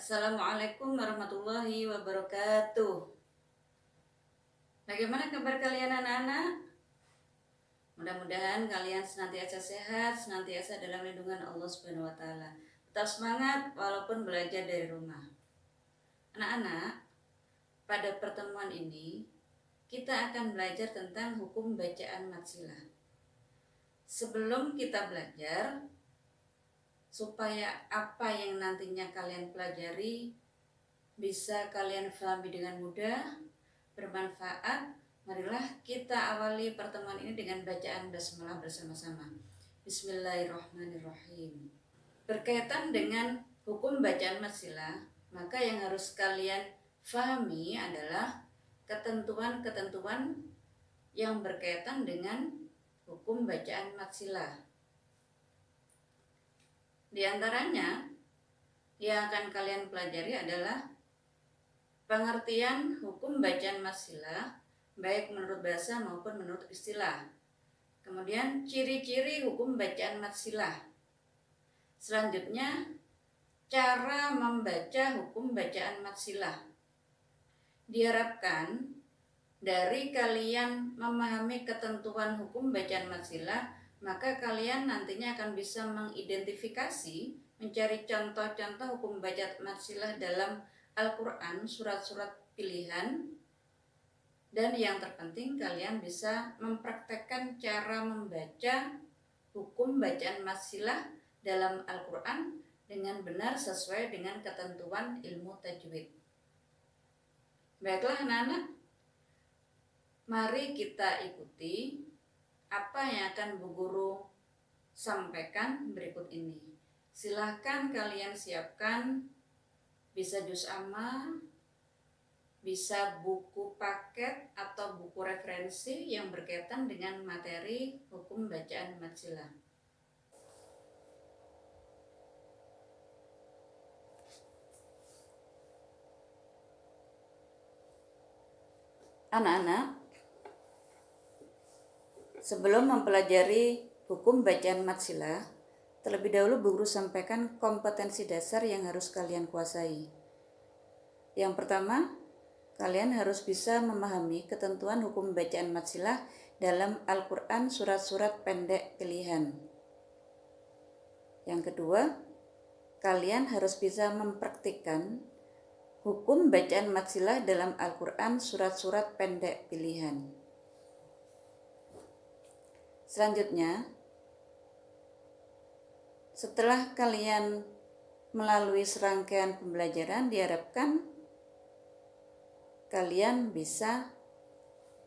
Assalamualaikum warahmatullahi wabarakatuh. Bagaimana kabar kalian anak-anak? Mudah-mudahan kalian senantiasa sehat, senantiasa dalam lindungan Allah Subhanahu wa taala. Tetap semangat walaupun belajar dari rumah. Anak-anak, pada pertemuan ini kita akan belajar tentang hukum bacaan matsilah. Sebelum kita belajar, supaya apa yang nantinya kalian pelajari bisa kalian pahami dengan mudah, bermanfaat, marilah kita awali pertemuan ini dengan bacaan basmalah bersama-sama. Bismillahirrahmanirrahim. Berkaitan dengan hukum bacaan matsilah, maka yang harus kalian pahami adalah ketentuan-ketentuan yang berkaitan dengan hukum bacaan matsilah. Di antaranya yang akan kalian pelajari adalah pengertian hukum bacaan matsilah baik menurut bahasa maupun menurut istilah. Kemudian ciri-ciri hukum bacaan matsilah. Selanjutnya cara membaca hukum bacaan matsilah. Diharapkan dari kalian memahami ketentuan hukum bacaan matsilah, maka kalian nantinya akan bisa mengidentifikasi, mencari contoh-contoh hukum bacaan matsilah dalam Al-Quran, surat-surat pilihan, dan yang terpenting kalian bisa mempraktekkan cara membaca hukum bacaan matsilah dalam Al-Quran dengan benar sesuai dengan ketentuan ilmu tajwid. Baiklah anak-anak, mari kita ikuti apa yang akan Bu Guru sampaikan berikut ini. Silahkan kalian siapkan, bisa juz amma, bisa buku paket atau buku referensi yang berkaitan dengan materi hukum bacaan matsilah. Anak-anak, sebelum mempelajari hukum bacaan matsilah, terlebih dahulu Bu Guru sampaikan kompetensi dasar yang harus kalian kuasai. Yang pertama, kalian harus bisa memahami ketentuan hukum bacaan matsilah dalam Al-Quran surat-surat pendek pilihan. Yang kedua, kalian harus bisa mempraktikkan hukum bacaan matsilah dalam Al-Quran surat-surat pendek pilihan. Selanjutnya, setelah kalian melalui serangkaian pembelajaran, diharapkan kalian bisa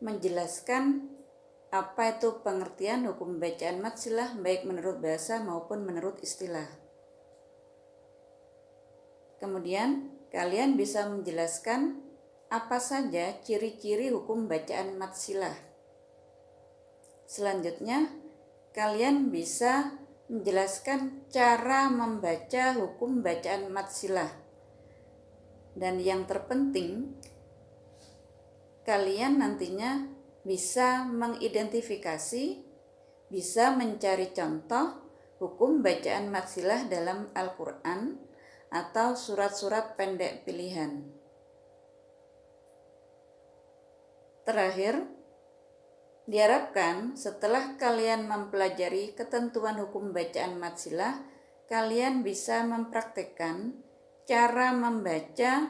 menjelaskan apa itu pengertian hukum bacaan matsilah baik menurut bahasa maupun menurut istilah. Kemudian kalian bisa menjelaskan apa saja ciri-ciri hukum bacaan matsilah. Selanjutnya kalian bisa menjelaskan cara membaca hukum bacaan matsilah. Dan yang terpenting, kalian nantinya bisa mengidentifikasi, bisa mencari contoh hukum bacaan matsilah dalam Al-Quran atau surat-surat pendek pilihan. Terakhir, diharapkan setelah kalian mempelajari ketentuan hukum bacaan matsilah, kalian bisa mempraktikkan cara membaca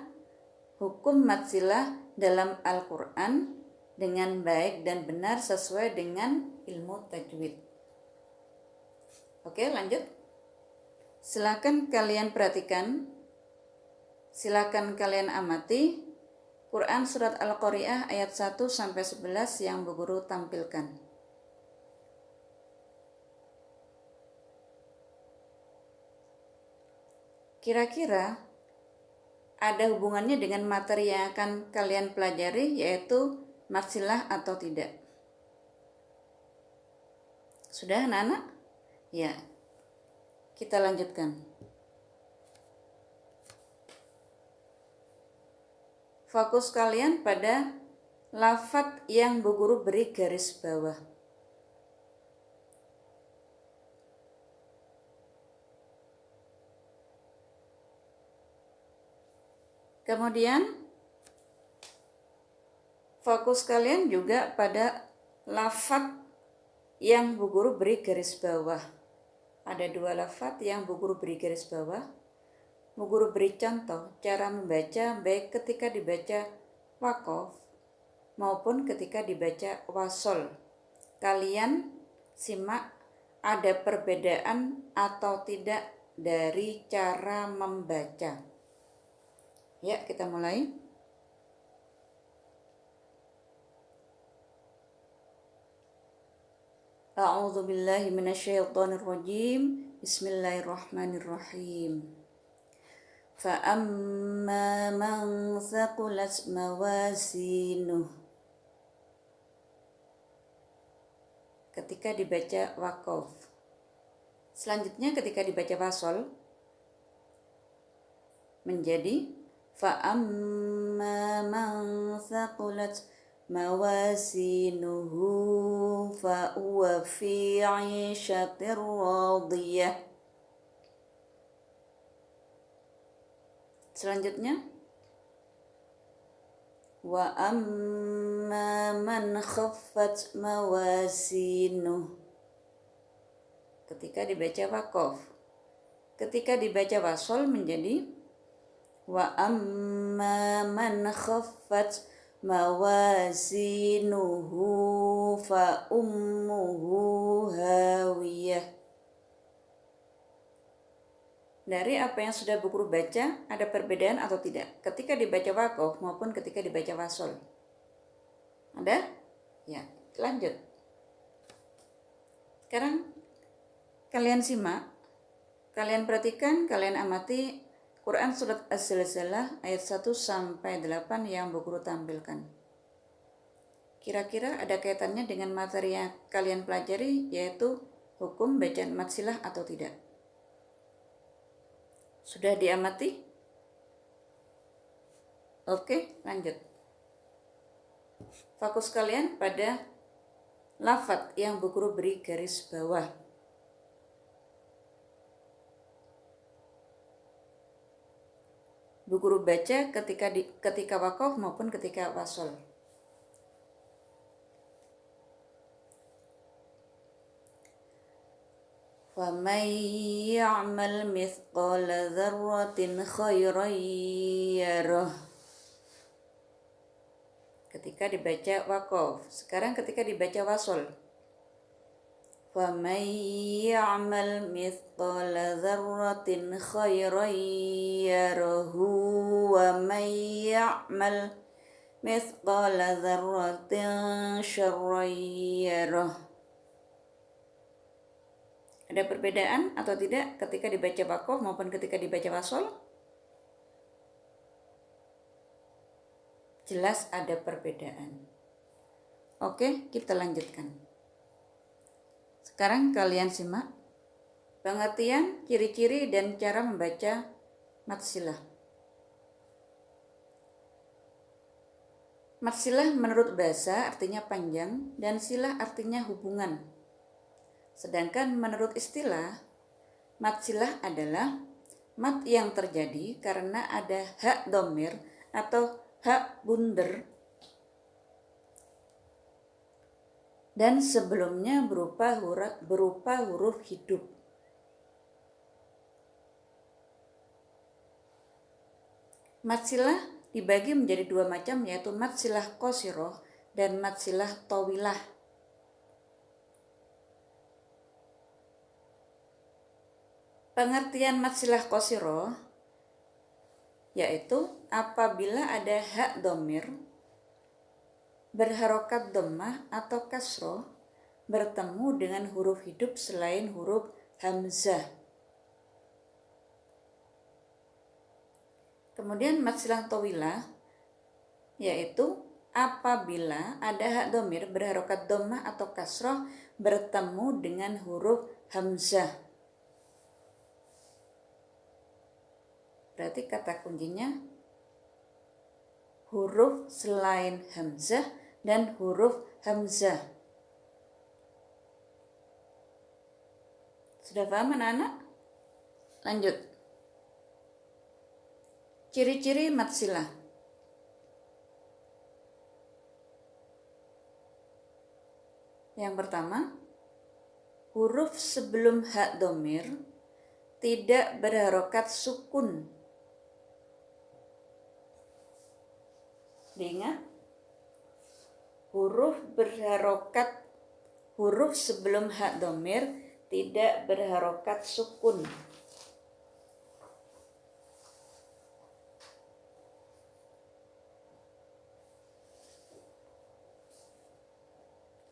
hukum matsilah dalam Al-Quran dengan baik dan benar sesuai dengan ilmu tajwid. Oke, lanjut. Silakan kalian perhatikan, silakan kalian amati Quran Surat Al-Qari'ah ayat 1-11 yang Bu Guru tampilkan. Kira-kira ada hubungannya dengan materi yang akan kalian pelajari, yaitu matsilah atau tidak? Sudah anak-anak? Ya, kita lanjutkan. Fokus kalian pada lafadz yang Bu Guru beri garis bawah. Kemudian fokus kalian juga pada lafadz yang Bu Guru beri garis bawah. Ada 2 lafadz yang Bu Guru beri garis bawah. Bu Guru beri contoh cara membaca baik ketika dibaca waqaf maupun ketika dibaca wasol. Kalian simak ada perbedaan atau tidak dari cara membaca. Ya, kita mulai. A'udzu billahi minasyaitonir rajim. Bismillahirrahmanirrahim. Fa amma man thaqulat mawasinuh. Ketika dibaca waqaf. Selanjutnya ketika dibaca wasol menjadi fa amma man thaqulat mawasinuhu fa huwa fi 'ishatir radiyah. Selanjutnya wa amma man khaffat mawasinuh. Ketika dibaca waqaf. Ketika dibaca wasol menjadi wa amma man khaffat mawasinuhu fa ummuhu hawiyah. Dari apa yang sudah Bu Guru baca, ada perbedaan atau tidak ketika dibaca waqaf maupun ketika dibaca wasol? Ada? Ya, lanjut. Sekarang kalian simak, kalian perhatikan, kalian amati Quran Surat Az-Zalzalah ayat 1 sampai 8 yang Bu Guru tampilkan. Kira-kira ada kaitannya dengan materi yang kalian pelajari, yaitu hukum bacaan mad silah atau tidak? Sudah diamati? Oke, lanjut. Fokus kalian pada lafadz yang Bu Guru beri garis bawah. Bu Guru baca ketika waqaf maupun ketika wasol. وَمَنْ يَعْمَلْ مِثْقَالَ ذَرَّةٍ خَيْرًا يَرَهُ. Ketika dibaca waqaf. Sekarang ketika dibaca wasol. وَمَنْ يَعْمَلْ مِثْقَالَ ذَرَّةٍ خَيْرًا يَرَهُ وَمَنْ يَعْمَلْ مِثْقَالَ ذَرَّةٍ شَرًّا يَرَهُ. Ada perbedaan atau tidak ketika dibaca waqaf maupun ketika dibaca wasol? Jelas ada perbedaan. Oke, kita lanjutkan. Sekarang kalian simak pengertian, ciri-ciri, dan cara membaca mad silah. Mad silah menurut bahasa artinya panjang dan silah artinya hubungan. Sedangkan menurut istilah, mad silah adalah mad yang terjadi karena ada hak dhamir atau hak bunder dan sebelumnya berupa huruf hidup. Mad silah dibagi menjadi 2 macam, yaitu mad silah qasirah dan mad silah tawilah. Pengertian mad silah qasirah yaitu apabila ada hak dhamir berharokat dhammah atau kasroh bertemu dengan huruf hidup selain huruf hamzah. Kemudian mad silah tawilah yaitu apabila ada hak dhamir berharokat dhammah atau kasroh bertemu dengan huruf hamzah. Berarti kata kuncinya huruf selain hamzah dan huruf hamzah. Sudah paham anak-anak? Lanjut. Ciri-ciri mad silah. Yang pertama, huruf sebelum hak dhamir tidak berharokat sukun. Diingat, huruf sebelum hak dhamir tidak berharokat sukun.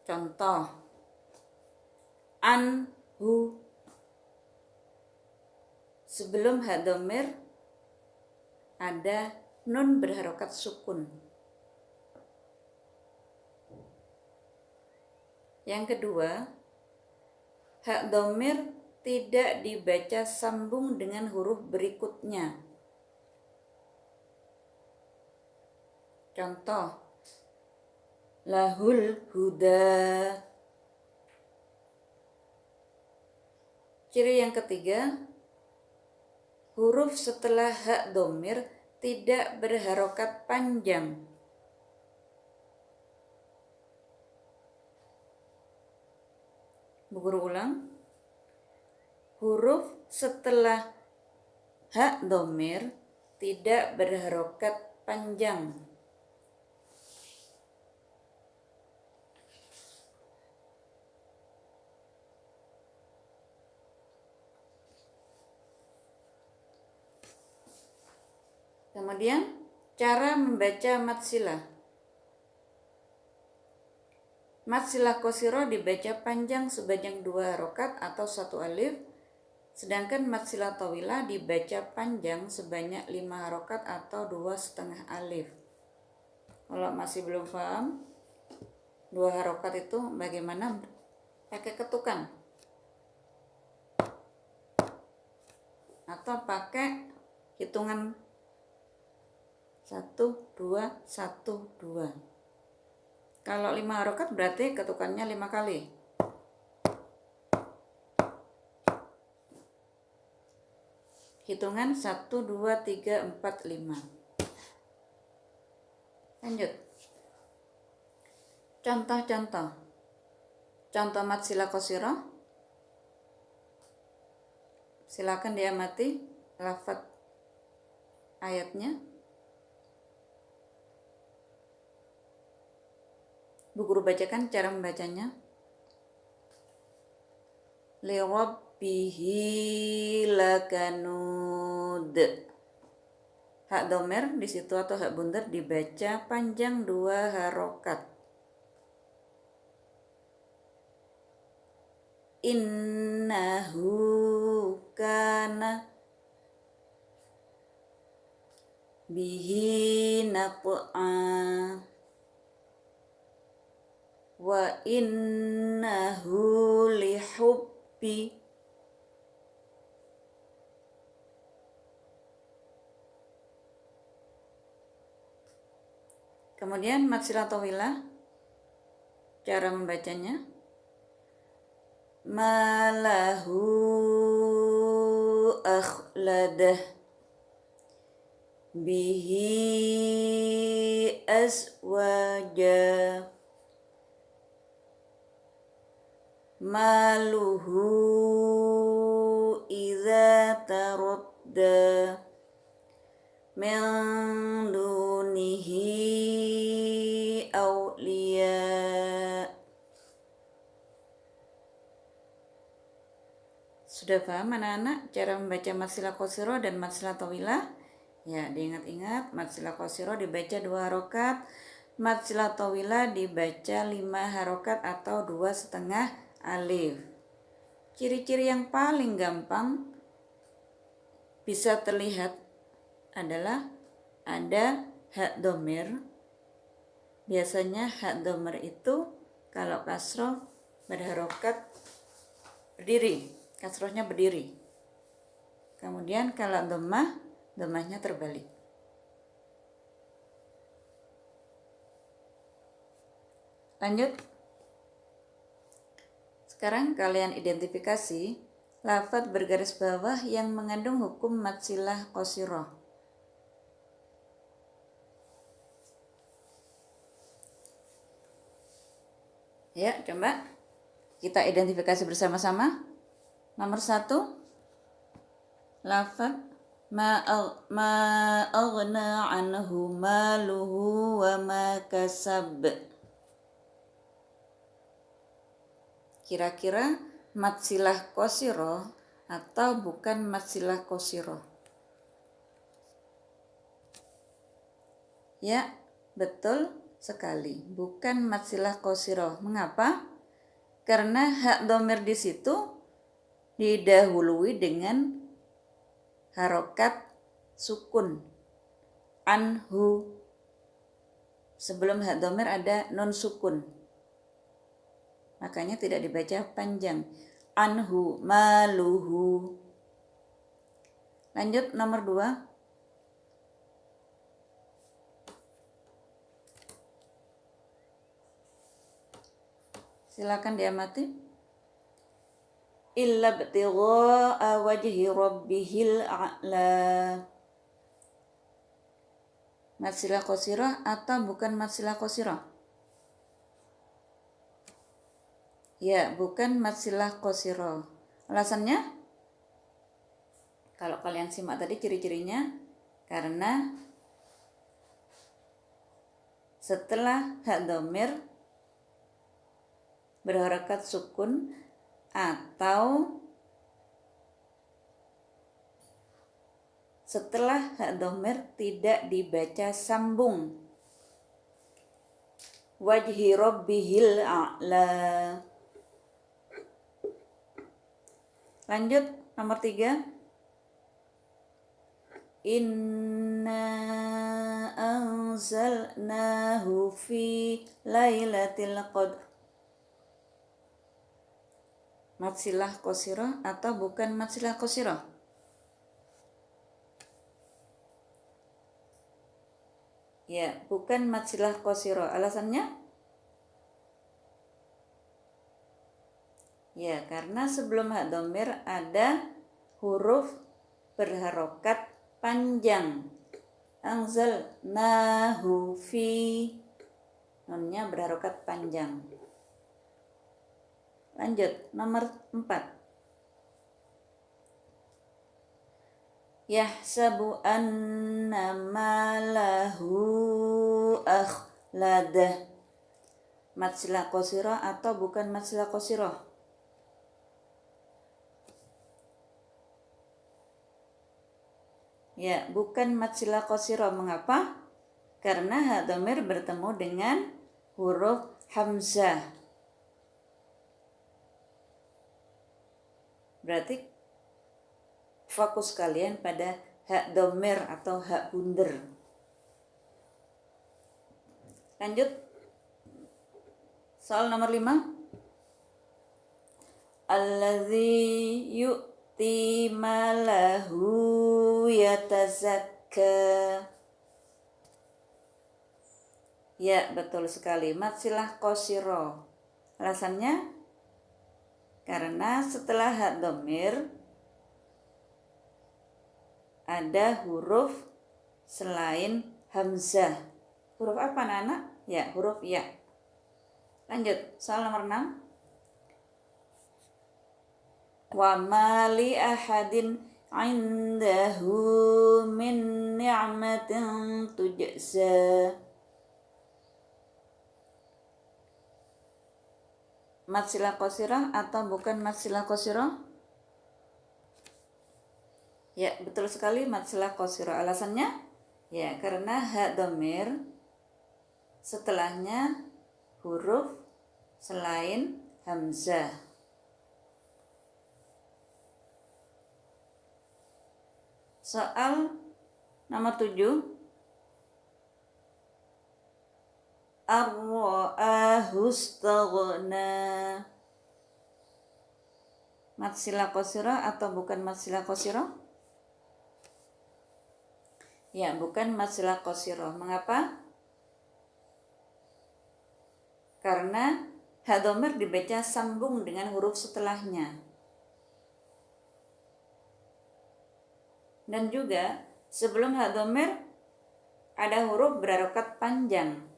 Contoh, anhu. Sebelum hak dhamir ada nun berharokat sukun. Yang kedua, hak dhamir tidak dibaca sambung dengan huruf berikutnya. Contoh, lahul huda. Ciri yang ketiga, huruf setelah hak dhamir tidak berharokat panjang. Bu Guru ulang. Huruf setelah hak dhamir tidak berharokat panjang. Kemudian cara membaca mad silah. Mad silah qashirah dibaca panjang sebanyak 2 harokat atau 1 alif, sedangkan mad silah tawilah dibaca panjang sebanyak 5 harokat atau 2,5 alif. Kalau masih belum paham 2 harokat itu bagaimana, pakai ketukan atau pakai hitungan 1, 2, 1, 2. Kalau 5 harokat berarti ketukannya 5 kali. Hitungan 1, 2, 3, 4, 5. Lanjut. Contoh-contoh. Contoh mad silah qashirah. Silakan diamati lafaz ayatnya. Bu Guru bacakan cara membacanya. Lirabbihi lakanud. Hak dhamir di situ atau hak bundar dibaca panjang 2 harokat. Innahu kana bihi naq'a. Wa innahu lihubbi. Kemudian mad silah tawilah, cara membacanya. Malahu akhladah bihi aswaja. Maluhu idza taradda min dunihi awliya. Sudah paham anak-anak cara membaca mad silah qashirah dan mad silah tawilah? Ya, diingat-ingat, mad silah qashirah dibaca 2 harokat, mad silah tawilah dibaca 5 harokat atau 2,5 alif. Ciri-ciri yang paling gampang bisa terlihat adalah ada hak dhamir. Biasanya hak dhamir itu kalau kasroh berharokat berdiri, kasrohnya berdiri. Kemudian kalau dhammah, dhammahnya terbalik. Lanjut. Sekarang kalian identifikasi lafaz bergaris bawah yang mengandung hukum mad silah qashirah. Ya, coba kita identifikasi bersama-sama. Nomor 1, lafaz ma aghna anhu maluhu wa ma kasab. Kira-kira matsilah qasirah atau bukan matsilah qasirah? Ya, betul sekali. Bukan matsilah qasirah. Mengapa? Karena hak dhamir di situ didahului dengan harokat sukun. Anhu. Sebelum hak dhamir ada non sukun. Makanya tidak dibaca panjang. Anhu maluhu. Lanjut nomor 2. Silakan diamati. Illa btigha'a wajhi rabbihil a'la. Matsilah qasirah atau bukan matsilah qasirah? Ya, bukan matsilah qasirah. Alasannya? Kalau kalian simak tadi ciri-cirinya, karena setelah hak dhamir berharakat sukun atau setelah hak dhamir tidak dibaca sambung. Wajhi rabbihil a'la. Lanjut nomor 3. Inna anzalnahu fi lailatul qadr. Matsilah qasirah atau bukan matsilah qasirah? Ya, bukan matsilah qasirah. Alasannya? Ya, karena sebelum hak dhamir ada huruf berharokat panjang. Anzalnahu fi. Nunnya berharokat panjang. Lanjut, nomor 4. Yahsabu anna malahu akhladah. Matsilah qasirah atau bukan matsilah qasirah? Ya, bukan matsilah qasirah. Mengapa? Karena hak dhamir bertemu dengan huruf hamzah. Berarti fokus kalian pada hak dhamir atau hak bundar. Lanjut. Soal nomor 5. Alladzi yu'ti malahu yatazakka. Ya, betul sekali. Matsilah qasirah. Alasannya? Karena setelah hak dhamir ada huruf selain hamzah. Huruf apa anak? Ya, huruf ya. Lanjut, soal nomor 6. Wa ma li ahadin indahu min ni'matin tujza. Matsilah qasirah atau bukan matsilah qasirah? Ya, betul sekali matsilah qasirah. Alasannya? Ya, karena hak dhamir setelahnya huruf selain hamzah. Soal nomor 7. Ar-ra'ahu istaghna. Matsilah qasirah atau bukan matsilah qasirah? Ya, bukan matsilah qasirah. Mengapa? Karena hak dhamir dibaca sambung dengan huruf setelahnya. Dan juga sebelum hak dhamir ada huruf berharokat panjang.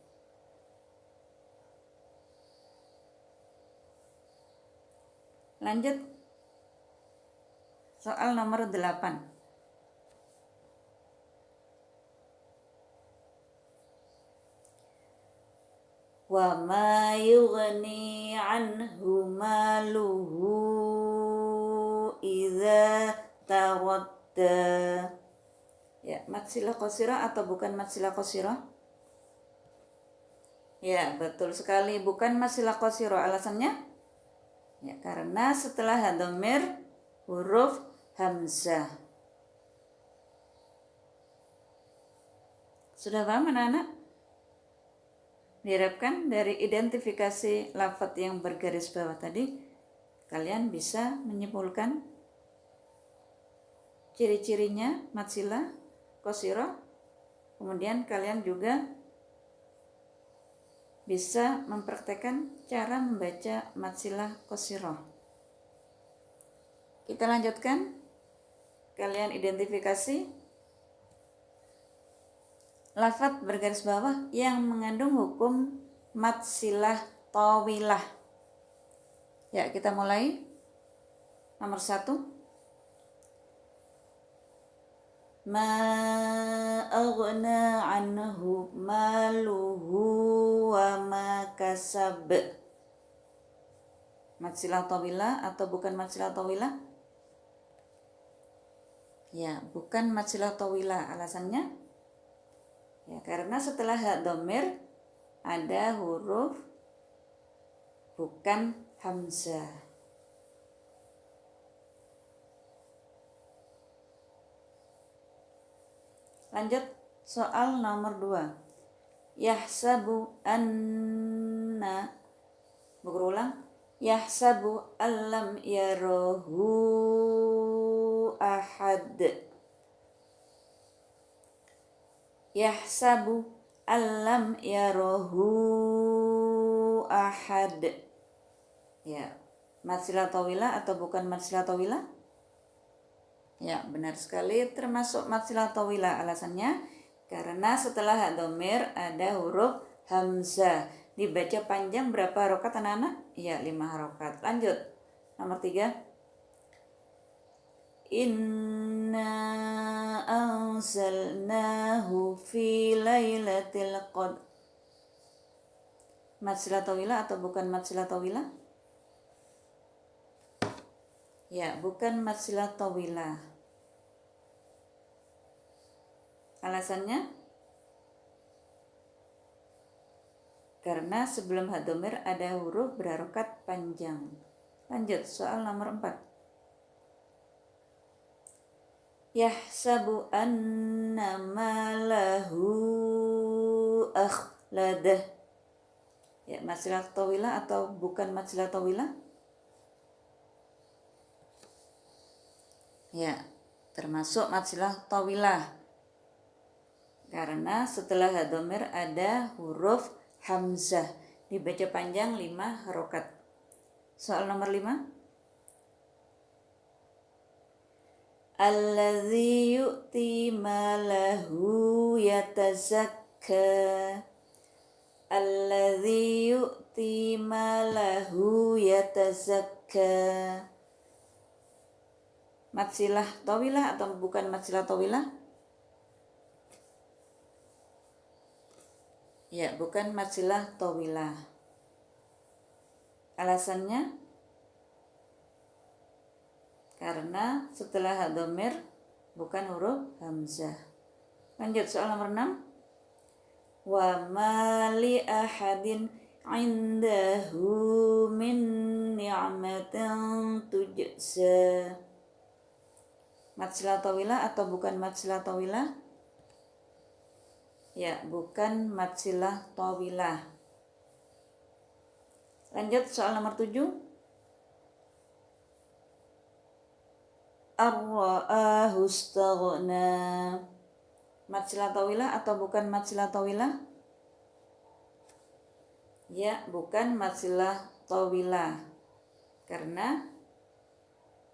Lanjut soal nomor 8. Wa ma yughni anhu maluhu idza tawadda. Ya, mad silah qasirah atau bukan mad silah qasirah? Ya, betul sekali, bukan mad silah qasirah. Alasannya? Ya, karena setelah dhamir huruf hamzah. Sudah paham anak-anak? Diharapkan dari identifikasi lafadz yang bergaris bawah tadi, kalian bisa menyimpulkan ciri-cirinya mad silah qasirah. Kemudian kalian juga bisa mempraktekkan cara membaca mad silah qasirah. Kita lanjutkan. Kalian identifikasi lafadz bergaris bawah yang mengandung hukum mad silah tawilah. Ya, kita mulai. Nomor 1. Ma aghna anhu maluhu wa ma kasab. Mad silah tawilah atau bukan mad silah tawilah? Ya, bukan mad silah tawilah. Alasannya? Ya, karena setelah dhamir ada huruf bukan hamzah. Lanjut soal nomor 2. Yahsabu anna. Berulang. Yahsabu allam yarahu ahad. Yahsabu allam yarahu ahad. Ya, mad silah tawilah atau bukan mad silah tawilah? Ya, benar sekali, termasuk mad silah tawilah. Alasannya karena setelah dhamir ada huruf hamzah. Dibaca panjang berapa harokat anak-anak? Ya, 5 harokat. Lanjut. Nomor 3. Inna anzalnahu fi lailatul qadr. Mad silah tawilah atau bukan mad silah tawilah? Ya, bukan mad silah tawilah. Alasannya? Karena sebelum dhamir ada huruf berharokat panjang. Lanjut soal nomor 4. Yahsabu anna malahu akhladah. Ya, mad silah tawilah atau bukan mad silah tawilah? Ya, termasuk mad silah tawilah. Karena setelah dhamir ada huruf hamzah. Dibaca panjang 5 harokat. Soal nomor 5. Alladzi yu'ti malahu yatazakka. Alladzi yu'ti malahu yatazakka. Mad silah tawilah atau bukan mad silah tawilah? Ya, bukan mad silah tawilah. Alasannya? Karena setelah dhamir bukan huruf hamzah. Lanjut soal nomor 6. Wa ma li ahadin indahu min ni'matin tujza. Mad silah tawilah atau bukan mad silah tawilah? Ya, bukan mad silah tawilah. Lanjut soal nomor 7. Ar-ra'ahu istaghna. Mad silah tawilah atau bukan mad silah tawilah? Ya, bukan mad silah tawilah. Karena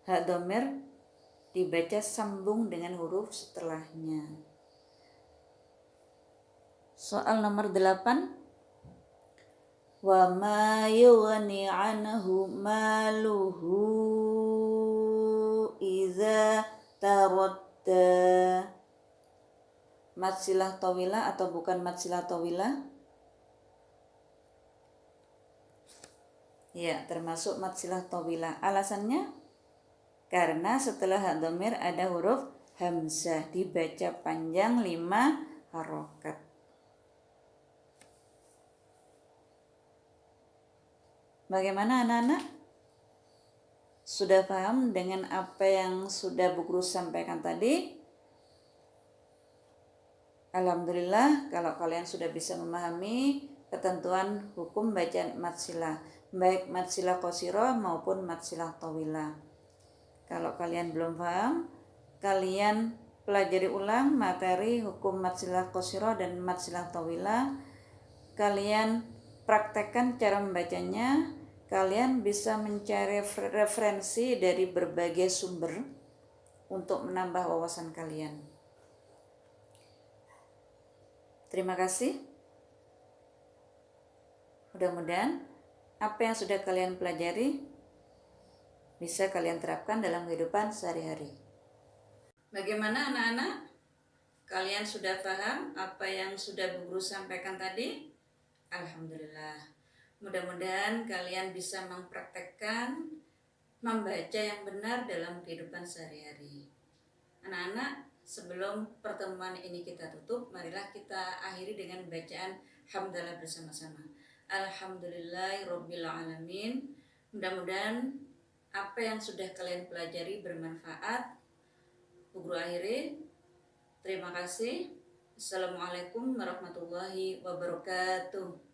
dhamir dibaca sambung dengan huruf setelahnya. Soal nomor 8. wa ma yughni anhu maluhu idza taradda. Mad silah tawilah atau bukan mad silah tawilah? Ya, termasuk mad silah tawilah. Alasannya karena setelah dhamir ada huruf hamzah, dibaca panjang 5 harokat. Bagaimana anak-anak? Sudah paham dengan apa yang sudah Bu Guru sampaikan tadi? Alhamdulillah kalau kalian sudah bisa memahami ketentuan hukum bacaan mad silah, baik mad silah qashirah maupun mad silah tawilah. Kalau kalian belum paham, kalian pelajari ulang materi hukum mad silah qashirah dan mad silah tawilah. Kalian praktekkan cara membacanya. Kalian bisa mencari referensi dari berbagai sumber untuk menambah wawasan kalian. Terima kasih. Mudah-mudahan apa yang sudah kalian pelajari bisa kalian terapkan dalam kehidupan sehari-hari. Bagaimana anak-anak? Kalian sudah paham apa yang sudah Bu Guru sampaikan tadi? Alhamdulillah. Mudah-mudahan kalian bisa mempraktekkan membaca yang benar dalam kehidupan sehari-hari. Anak-anak, sebelum pertemuan ini kita tutup, marilah kita akhiri dengan bacaan hamdalah bersama-sama. Alhamdulillahirabbil alamin. Mudah-mudahan apa yang sudah kalian pelajari bermanfaat. Bu Guru akhiri. Terima kasih. Assalamualaikum warahmatullahi wabarakatuh.